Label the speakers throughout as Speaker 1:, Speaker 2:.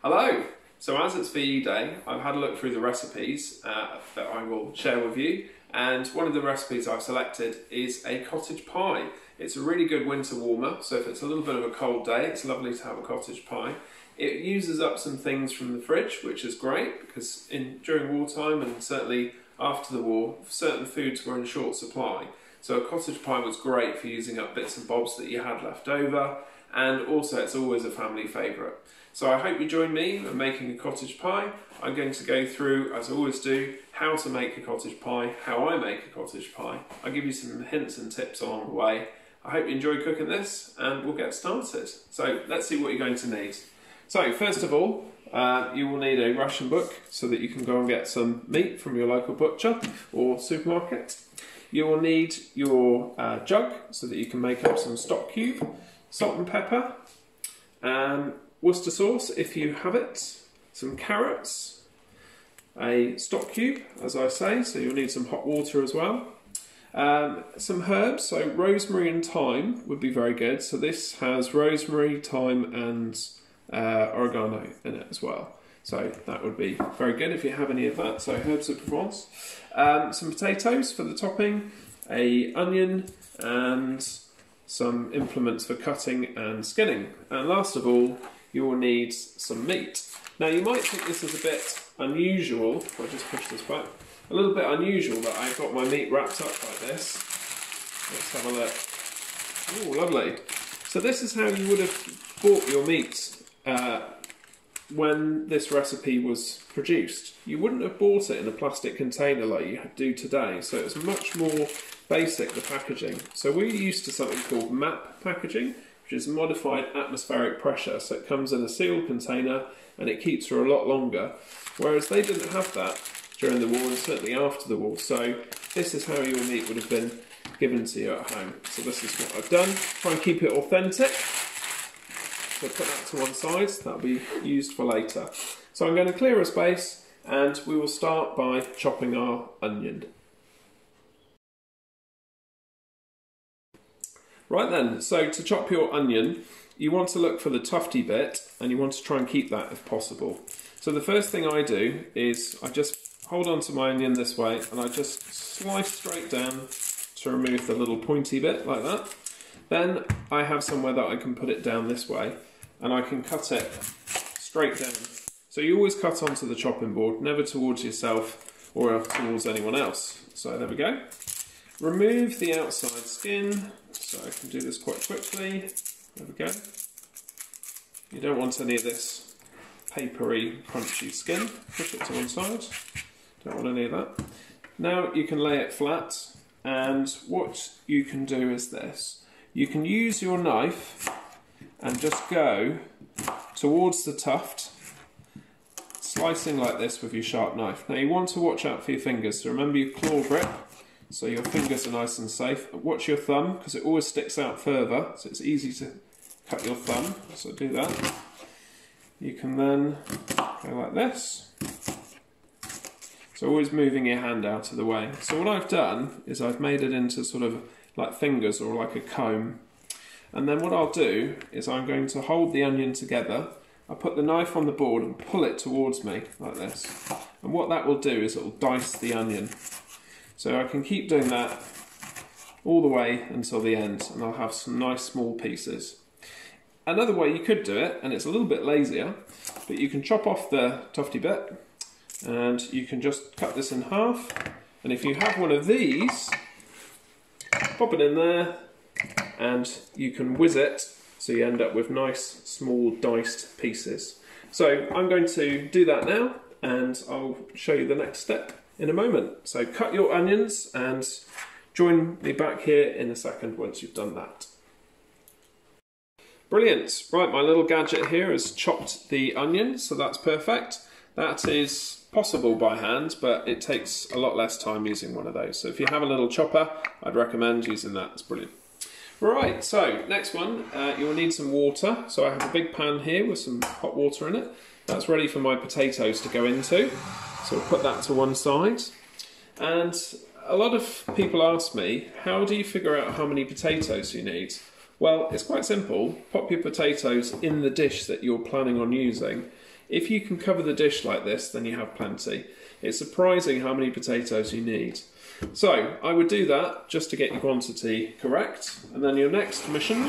Speaker 1: Hello! So as it's VE Day, I've had a look through the recipes that I will share with you, and one of the recipes I've selected is a cottage pie. It's a really good winter warmer, so if it's a little bit of a cold day, it's lovely to have a cottage pie. It uses up some things from the fridge, which is great, because during wartime and certainly after the war, certain foods were in short supply. So a cottage pie was great for using up bits and bobs that you had left over, and also it's always a family favourite. So I hope you join me in making a cottage pie. I'm going to go through, as I always do, how to make a cottage pie, how I make a cottage pie. I'll give you some hints and tips along the way. I hope you enjoy cooking this, and we'll get started. So let's see what you're going to need. So first of all, you will need a ration book so that you can go and get some meat from your local butcher or supermarket. You will need your jug so that you can make up some stock cube, salt and pepper, Worcester sauce if you have it, some carrots, a stock cube as I say, so you'll need some hot water as well. Some herbs, so rosemary and thyme would be very good. So this has rosemary, thyme and oregano in it as well. So that would be very good if you have any of that. So herbs of Provence. Some potatoes for the topping, an onion and some implements for cutting and skinning. And last of all, you will need some meat. Now you might think this is a bit unusual, if I just push this back, a little bit unusual that I've got my meat wrapped up like this. Let's have a look. Oh, lovely. So this is how you would have bought your meat when this recipe was produced. You wouldn't have bought it in a plastic container like you do today, so it's much more basic, the packaging. So we're used to something called MAP packaging, which is modified atmospheric pressure, so it comes in a sealed container and it keeps for a lot longer, whereas they didn't have that during the war and certainly after the war. So this is how your meat would have been given to you at home. So this is what I've done. Try and keep it authentic. So put that to one side, that'll be used for later. So I'm going to clear a space and we will start by chopping our onion. Right then, so to chop your onion, you want to look for the tufty bit and you want to try and keep that if possible. So the first thing I do is I just hold on to my onion this way and I just slice straight down to remove the little pointy bit like that. Then I have somewhere that I can put it down this way and I can cut it straight down. So you always cut onto the chopping board, never towards yourself or towards anyone else. So there we go. Remove the outside skin, so I can do this quite quickly. There we go. You don't want any of this papery, crunchy skin. Push it to one side. Don't want any of that. Now you can lay it flat, and what you can do is this. You can use your knife and just go towards the tuft, slicing like this with your sharp knife. Now you want to watch out for your fingers, so remember your claw grip, so your fingers are nice and safe. Watch your thumb, because it always sticks out further, so it's easy to cut your thumb, so do that. You can then go like this. So always moving your hand out of the way. So what I've done is I've made it into sort of like fingers or like a comb. And then what I'll do is I'm going to hold the onion together. I put the knife on the board and pull it towards me like this. And what that will do is it will dice the onion. So I can keep doing that all the way until the end and I'll have some nice small pieces. Another way you could do it, and it's a little bit lazier, but you can chop off the tufty bit and you can just cut this in half. And if you have one of these, pop it in there and you can whiz it so you end up with nice small diced pieces. So I'm going to do that now and I'll show you the next step in a moment. So cut your onions and join me back here in a second once you've done that. Brilliant. Right, my little gadget here has chopped the onion, so that's perfect. That is possible by hand, but it takes a lot less time using one of those. So if you have a little chopper, I'd recommend using that. It's brilliant. Right, so next one, you'll need some water. So I have a big pan here with some hot water in it. That's ready for my potatoes to go into. So we'll put that to one side. And a lot of people ask me, how do you figure out how many potatoes you need? Well, it's quite simple. Pop your potatoes in the dish that you're planning on using. If you can cover the dish like this, then you have plenty. It's surprising how many potatoes you need. So, I would do that just to get your quantity correct. And then your next mission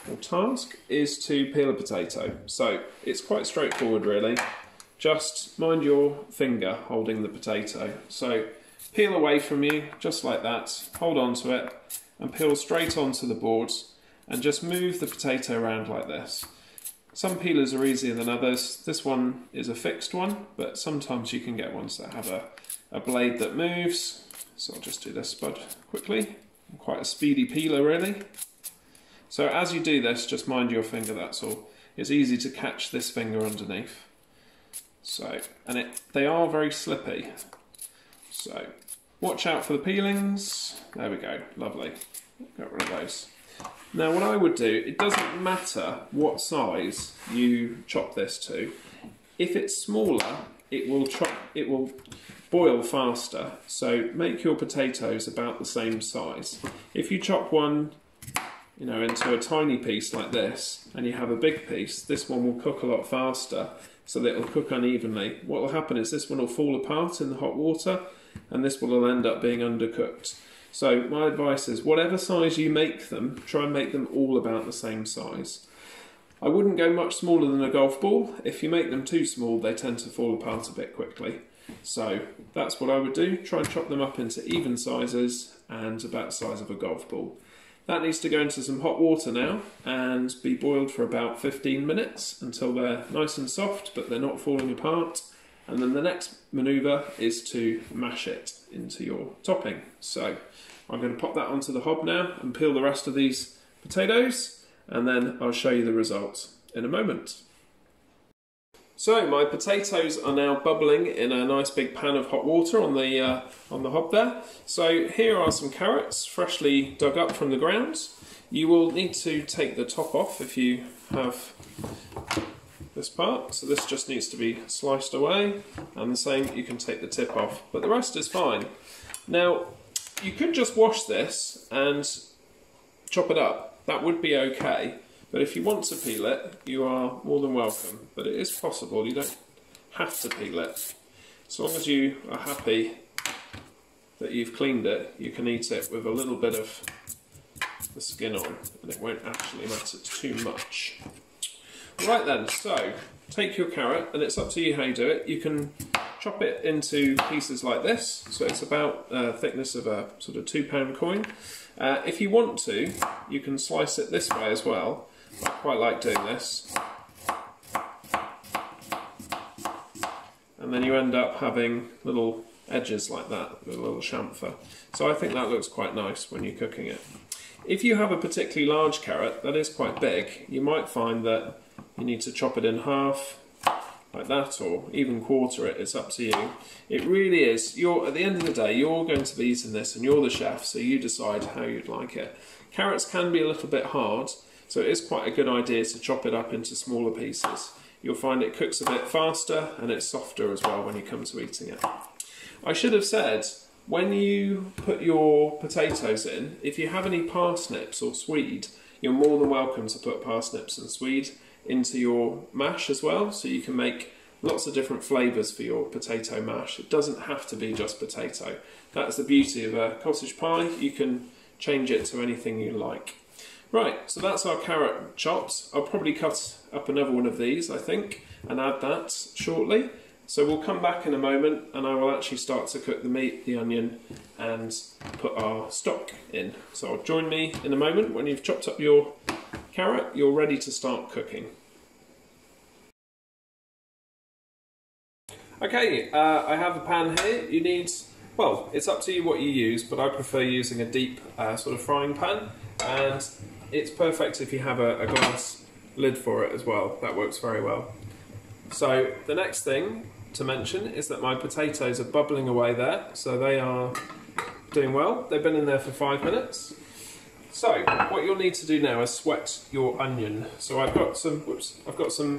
Speaker 1: or task is to peel a potato. So, it's quite straightforward really. Just mind your finger holding the potato. So, peel away from you, just like that. Hold on to it and peel straight onto the board and just move the potato around like this. Some peelers are easier than others. This one is a fixed one, but sometimes you can get ones that have a blade that moves. So I'll just do this spud quickly. Quite a speedy peeler really. So as you do this, just mind your finger, that's all. It's easy to catch this finger underneath. So, and they are very slippy. So, watch out for the peelings. There we go, lovely. Got rid of those. Now what I would do, it doesn't matter what size you chop this to. If it's smaller, it will boil faster. So make your potatoes about the same size. If you chop one, into a tiny piece like this, and you have a big piece, this one will cook a lot faster, so that it'll cook unevenly. What will happen is this one will fall apart in the hot water, and this one will end up being undercooked. So my advice is, whatever size you make them, try and make them all about the same size. I wouldn't go much smaller than a golf ball. If you make them too small, they tend to fall apart a bit quickly. So that's what I would do. Try and chop them up into even sizes and about the size of a golf ball. That needs to go into some hot water now and be boiled for about 15 minutes until they're nice and soft, but they're not falling apart. And then the next manoeuvre is to mash it into your topping. So I'm going to pop that onto the hob now and peel the rest of these potatoes, and then I'll show you the results in a moment. So my potatoes are now bubbling in a nice big pan of hot water on the hob there. So here are some carrots freshly dug up from the ground. You will need to take the top off if you have this part, so this just needs to be sliced away, and the same, you can take the tip off, but the rest is fine. Now you could just wash this and chop it up, that would be okay, but if you want to peel it, you are more than welcome, but it is possible, you don't have to peel it. As long as you are happy that you've cleaned it, you can eat it with a little bit of the skin on, and it won't actually matter too much. Right then, so take your carrot, and it's up to you how you do it. You can chop it into pieces like this, so it's about the thickness of a sort of £2 coin. If you want to, you can slice it this way as well. I quite like doing this. And then you end up having little edges like that, with a little chamfer. So I think that looks quite nice when you're cooking it. If you have a particularly large carrot that is quite big, you might find that you need to chop it in half, like that, or even quarter it, it's up to you. It really is, at the end of the day, you're going to be eating this and you're the chef, so you decide how you'd like it. Carrots can be a little bit hard, so it is quite a good idea to chop it up into smaller pieces. You'll find it cooks a bit faster and it's softer as well when you come to eating it. I should have said, when you put your potatoes in, if you have any parsnips or swede, you're more than welcome to put parsnips and swede into your mash as well, so you can make lots of different flavours for your potato mash. It doesn't have to be just potato. That's the beauty of a cottage pie, you can change it to anything you like. Right, so that's our carrot chops. I'll probably cut up another one of these, I think, and add that shortly. So we'll come back in a moment and I will actually start to cook the meat, the onion, and put our stock in. So join me in a moment when you've chopped up your carrot, you're ready to start cooking. Okay, I have a pan here. You need, well, it's up to you what you use, but I prefer using a deep sort of frying pan, and it's perfect if you have a glass lid for it as well. That works very well. So the next thing to mention is that my potatoes are bubbling away there, so they are doing well. They've been in there for 5 minutes. So what you'll need to do now is sweat your onion. So I've got some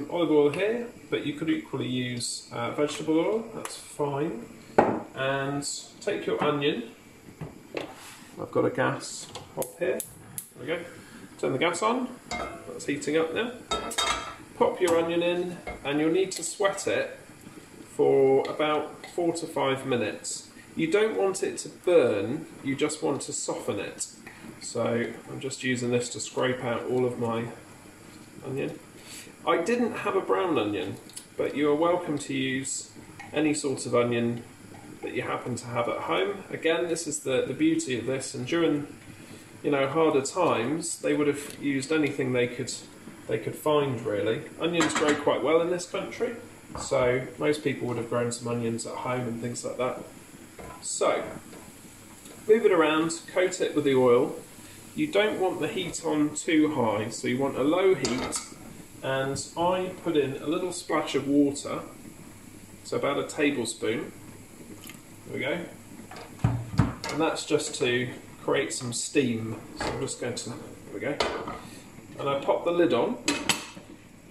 Speaker 1: olive oil here, but you could equally use vegetable oil, that's fine. And take your onion, I've got a gas hob here, there we go. Turn the gas on, that's heating up now. Pop your onion in, and you'll need to sweat it for about 4 to 5 minutes. You don't want it to burn, you just want to soften it. So I'm just using this to scrape out all of my onion. I didn't have a brown onion, but you are welcome to use any sort of onion that you happen to have at home. Again, this is the beauty of this, and during harder times they would have used anything they could find really. Onions grow quite well in this country, so most people would have grown some onions at home and things like that. So move it around, coat it with the oil. You don't want the heat on too high, so you want a low heat, and I put in a little splash of water, so about a tablespoon. There we go. And that's just to create some steam. So I'm just going to, there we go. And I pop the lid on,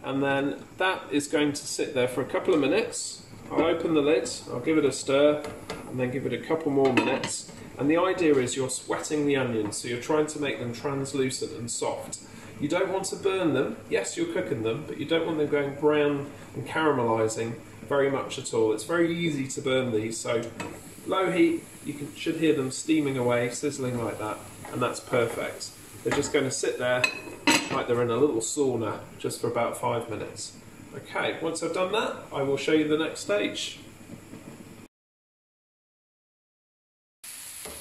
Speaker 1: and then that is going to sit there for a couple of minutes. I'll open the lid, I'll give it a stir, and then give it a couple more minutes. And the idea is you're sweating the onions, so you're trying to make them translucent and soft. You don't want to burn them. Yes, you're cooking them, but you don't want them going brown and caramelising very much at all. It's very easy to burn these, so low heat, you should hear them steaming away, sizzling like that, and that's perfect. They're just going to sit there like they're in a little sauna just for about 5 minutes. Okay, once I've done that, I will show you the next stage.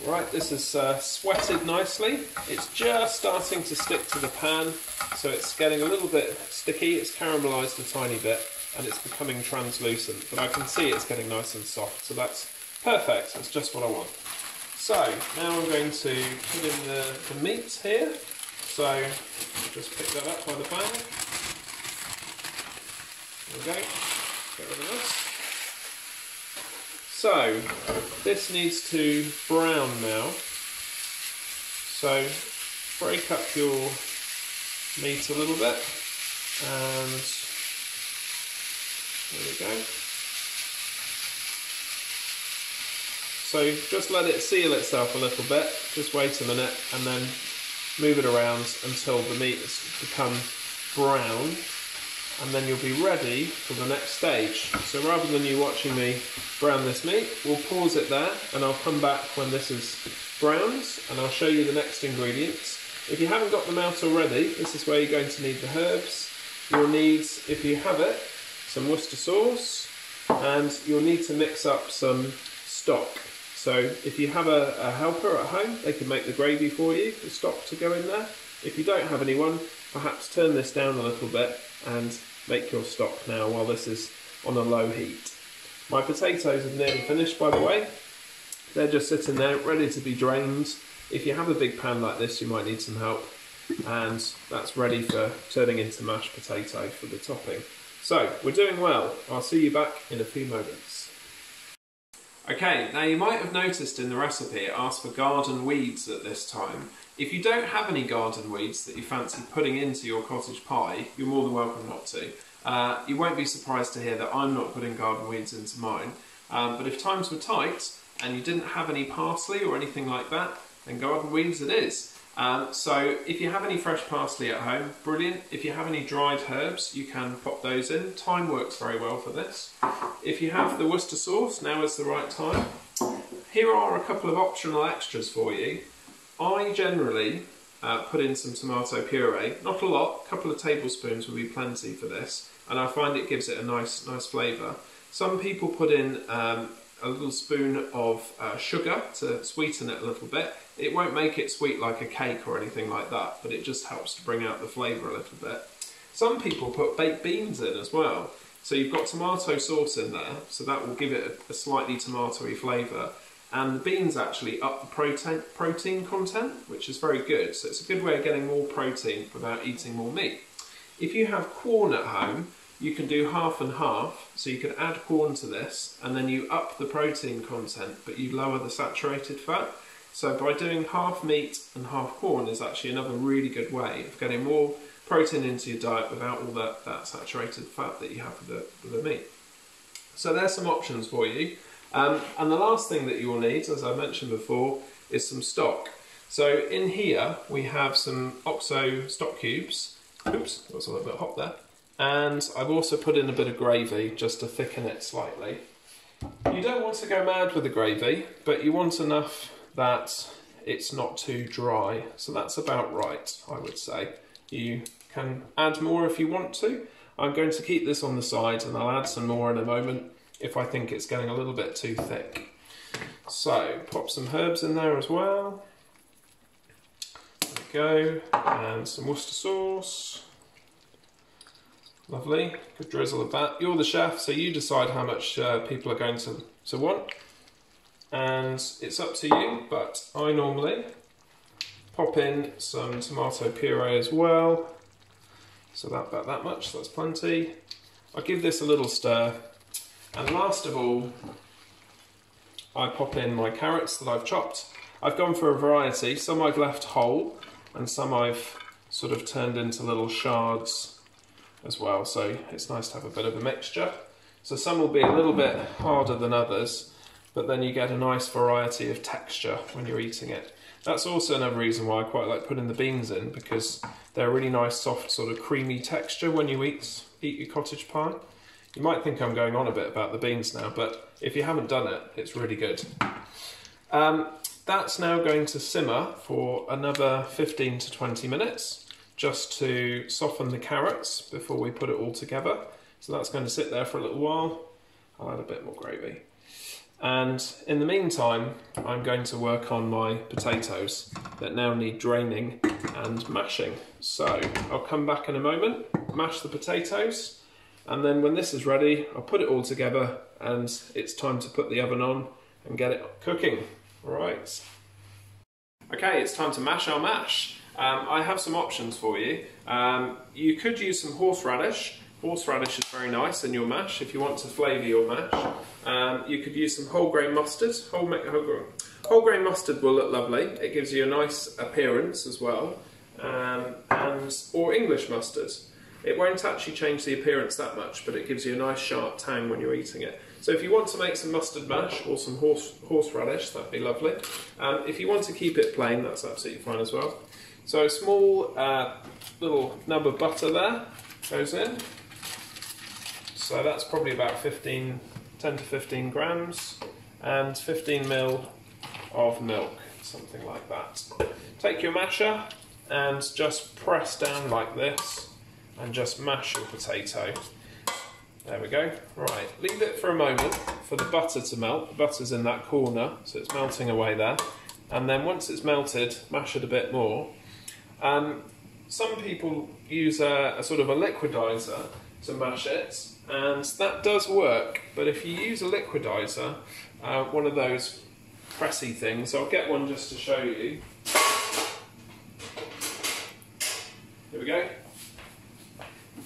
Speaker 1: Right, this is sweated nicely. It's just starting to stick to the pan, so it's getting a little bit sticky. It's caramelised a tiny bit, and it's becoming translucent, but I can see it's getting nice and soft, so that's perfect. That's just what I want. So now I'm going to put in the meat here. So just pick that up by the bag. There we go. Get rid of this. So this needs to brown now. So break up your meat a little bit, and there we go. So just let it seal itself a little bit, just wait a minute, and then move it around until the meat has become brown, and then you'll be ready for the next stage. So rather than you watching me brown this meat, we'll pause it there, and I'll come back when this is browned, and I'll show you the next ingredients. If you haven't got them out already, this is where you're going to need the herbs. You'll need, if you have it, some Worcester sauce, and you'll need to mix up some stock. So if you have a helper at home, they can make the gravy for you, the stock to go in there. If you don't have anyone, perhaps turn this down a little bit and make your stock now while this is on a low heat. My potatoes are nearly finished, by the way. They're just sitting there ready to be drained. If you have a big pan like this, you might need some help, and that's ready for turning into mashed potato for the topping. So we're doing well. I'll see you back in a few moments. Okay, now you might have noticed in the recipe it asks for garden weeds at this time. If you don't have any garden weeds that you fancy putting into your cottage pie, you're more than welcome not to. You won't be surprised to hear that I'm not putting garden weeds into mine, but if times were tight and you didn't have any parsley or anything like that, then garden weeds it is. So if you have any fresh parsley at home, brilliant. If you have any dried herbs, you can pop those in. Thyme works very well for this. If you have the Worcester sauce, now is the right time. Here are a couple of optional extras for you. I generally put in some tomato puree, not a lot, a couple of tablespoons will be plenty for this, and I find it gives it a nice flavour. Some people put in a little spoon of sugar to sweeten it a little bit. It won't make it sweet like a cake or anything like that, but it just helps to bring out the flavour a little bit. Some people put baked beans in as well. So you've got tomato sauce in there, so that will give it a slightly tomatoey flavour. And the beans actually up the protein content, which is very good. So it's a good way of getting more protein without eating more meat. If you have corn at home, you can do half and half. So you can add corn to this, and then you up the protein content, but you lower the saturated fat. So by doing half meat and half corn is actually another really good way of getting more protein into your diet without all that saturated fat that you have with the meat. So there's some options for you. And the last thing that you will need, as I mentioned before, is some stock. So in here we have some OXO stock cubes. Oops, that was a little bit hot there. And I've also put in a bit of gravy just to thicken it slightly. You don't want to go mad with the gravy, but you want enough that it's not too dry. So that's about right, I would say. You can add more if you want to. I'm going to keep this on the side and I'll add some more in a moment if I think it's getting a little bit too thick. So pop some herbs in there as well. There we go, and some Worcester sauce. Lovely, good drizzle of that. You're the chef, so you decide how much people are going to want. And it's up to you, but I normally pop in some tomato puree as well. So about that much, so that's plenty. I'll give this a little stir. And last of all, I pop in my carrots that I've chopped. I've gone for a variety. Some I've left whole, and some I've sort of turned into little shards as well. So it's nice to have a bit of a mixture. So some will be a little bit harder than others, but then you get a nice variety of texture when you're eating it. That's also another reason why I quite like putting the beans in, because they're a really nice, soft, sort of creamy texture when you eat your cottage pie. You might think I'm going on a bit about the beans now, but if you haven't done it, it's really good. That's now going to simmer for another 15 to 20 minutes, just to soften the carrots before we put it all together. So that's going to sit there for a little while. I'll add a bit more gravy. And in the meantime, I'm going to work on my potatoes that now need draining and mashing. So I'll come back in a moment, mash the potatoes, and then when this is ready, I'll put it all together and it's time to put the oven on and get it cooking. All right. Okay, it's time to mash our mash. I have some options for you. You could use some horseradish. Horseradish is very nice in your mash if you want to flavour your mash. You could use some whole grain mustard. Whole grain mustard will look lovely. It gives you a nice appearance as well. Or English mustard. It won't actually change the appearance that much, but it gives you a nice sharp tang when you're eating it. So if you want to make some mustard mash or some horseradish, that'd be lovely. If you want to keep it plain, that's absolutely fine as well. So a small little nub of butter there goes in. So that's probably about 10 to 15 grams, and 15 ml of milk, something like that. Take your masher and just press down like this and just mash your potato. There we go. Right, leave it for a moment for the butter to melt. The butter's in that corner, so it's melting away there. And then once it's melted, mash it a bit more. Some people use a sort of a liquidizer to mash it, and that does work, but if you use a liquidizer, one of those pressy things, I'll get one just to show you. Here we go.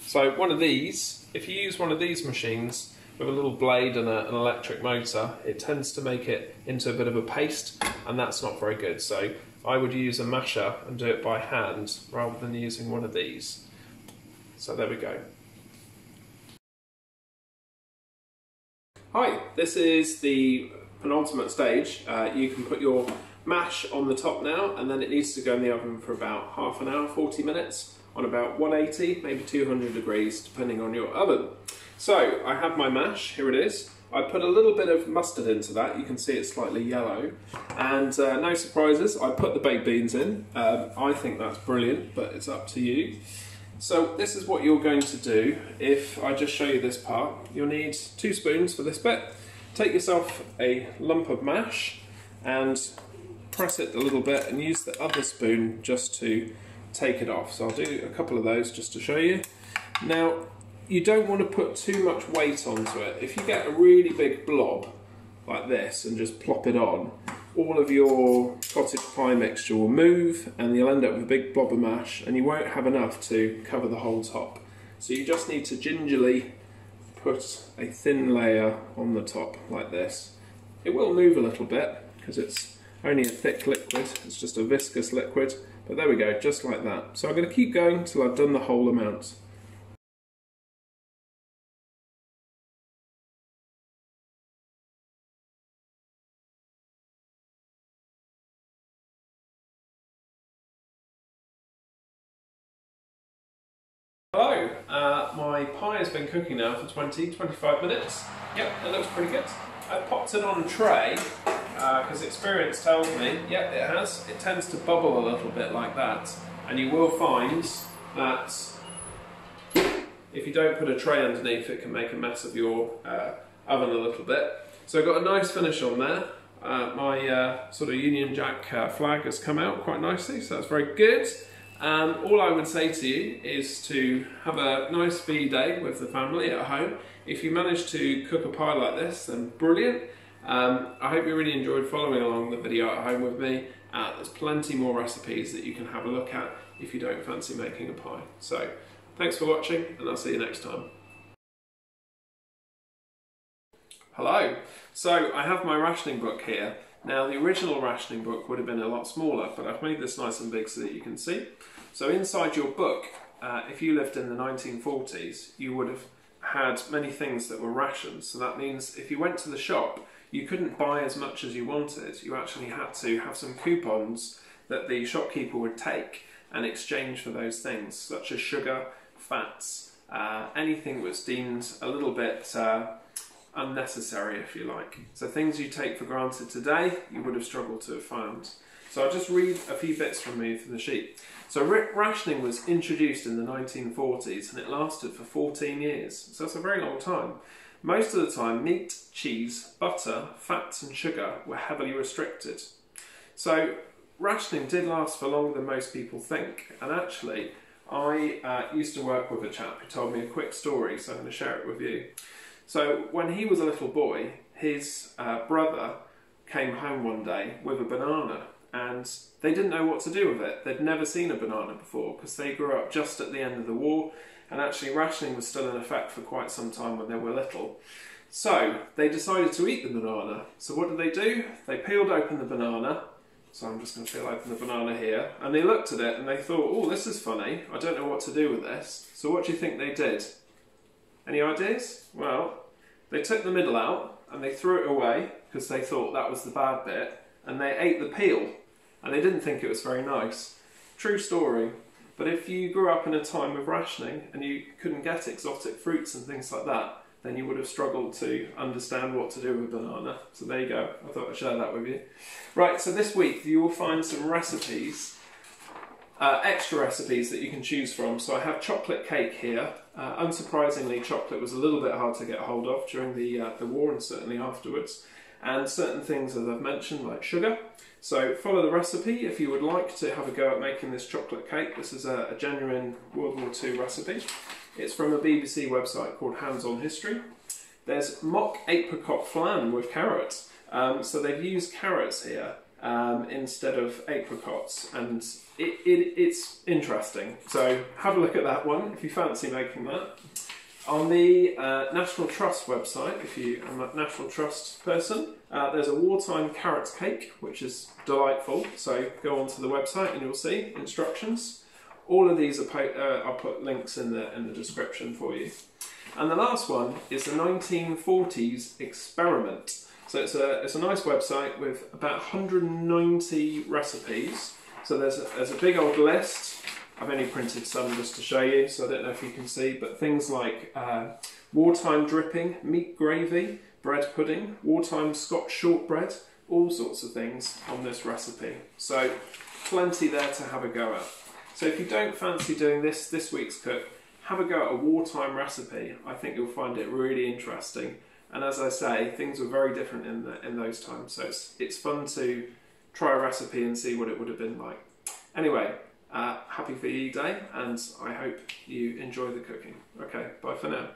Speaker 1: So one of these, if you use one of these machines with a little blade and an electric motor, it tends to make it into a bit of a paste, and that's not very good. So I would use a masher and do it by hand rather than using one of these. So there we go. Hi, this is the penultimate stage. You can put your mash on the top now, and then it needs to go in the oven for about half an hour, 40 minutes, on about 180, maybe 200 degrees, depending on your oven. So I have my mash, here it is. I put a little bit of mustard into that, you can see it's slightly yellow. And no surprises, I put the baked beans in. I think that's brilliant, but it's up to you. So this is what you're going to do. If I just show you this part, you'll need 2 spoons for this bit. Take yourself a lump of mash and press it a little bit and use the other spoon just to take it off. So I'll do a couple of those just to show you. Now, you don't want to put too much weight onto it. If you get a really big blob like this and just plop it on, all of your cottage pie mixture will move and you'll end up with a big blob of mash and you won't have enough to cover the whole top. So you just need to gingerly put a thin layer on the top like this. It will move a little bit because it's only a thick liquid, it's just a viscous liquid, but there we go, just like that. So I'm going to keep going until I've done the whole amount. Hello, my pie has been cooking now for 20-25 minutes. Yep, it looks pretty good. I've popped it on a tray because experience tells me, yep, it has. It tends to bubble a little bit like that, and you will find that if you don't put a tray underneath, it can make a mess of your oven a little bit. So I've got a nice finish on there. My sort of Union Jack flag has come out quite nicely, so that's very good. All I would say to you is to have a nice bee day with the family at home. If you manage to cook a pie like this, then brilliant. I hope you really enjoyed following along the video at home with me. There's plenty more recipes that you can have a look at if you don't fancy making a pie. So, thanks for watching, and I'll see you next time. Hello. So, I have my rationing book here. Now, the original rationing book would have been a lot smaller, but I've made this nice and big so that you can see. So inside your book, if you lived in the 1940s, you would have had many things that were rations. So that means if you went to the shop, you couldn't buy as much as you wanted. You actually had to have some coupons that the shopkeeper would take and exchange for those things, such as sugar, fats, anything that was deemed a little bit unnecessary, if you like. So things you take for granted today, you would have struggled to have found. So I'll just read a few bits from me from the sheet. So rationing was introduced in the 1940s and it lasted for 14 years. So that's a very long time. Most of the time, meat, cheese, butter, fats and sugar were heavily restricted. So rationing did last for longer than most people think. And actually, I used to work with a chap who told me a quick story, so I'm going to share it with you. So when he was a little boy, his brother came home one day with a banana and they didn't know what to do with it. They'd never seen a banana before because they grew up just at the end of the war, and actually rationing was still in effect for quite some time when they were little. So they decided to eat the banana. So what did they do? They peeled open the banana. So I'm just going to peel open the banana here. And they looked at it and they thought, oh, this is funny. I don't know what to do with this. So what do you think they did? Any ideas? Well, they took the middle out and they threw it away because they thought that was the bad bit, and they ate the peel and they didn't think it was very nice. True story. But if you grew up in a time of rationing and you couldn't get exotic fruits and things like that, then you would have struggled to understand what to do with a banana. So there you go. I thought I'd share that with you. Right, so this week you will find some recipes, extra recipes that you can choose from. So I have chocolate cake here. Unsurprisingly, chocolate was a little bit hard to get hold of during the war and certainly afterwards. And certain things, as I've mentioned, like sugar. So follow the recipe if you would like to have a go at making this chocolate cake. This is a genuine World War II recipe. It's from a BBC website called Hands On History. There's mock apricot flan with carrots. So they've used carrots here instead of apricots, and it's interesting. So have a look at that one if you fancy making that. On the National Trust website, if you are a National Trust person, there's a wartime carrot cake, which is delightful. So go onto the website and you'll see instructions. All of these are I'll put links in the description for you. And the last one is the 1940s experiment. So it's a nice website with about 190 recipes. So there's a big old list. I've only printed some just to show you, so I don't know if you can see, but things like wartime dripping, meat gravy, bread pudding, wartime Scotch shortbread, all sorts of things on this recipe. So plenty there to have a go at. So if you don't fancy doing this week's cook, have a go at a wartime recipe. I think you'll find it really interesting. And as I say, things were very different in those times, so it's fun to try a recipe and see what it would have been like. Anyway, happy VE Day, and I hope you enjoy the cooking. Okay, bye for now.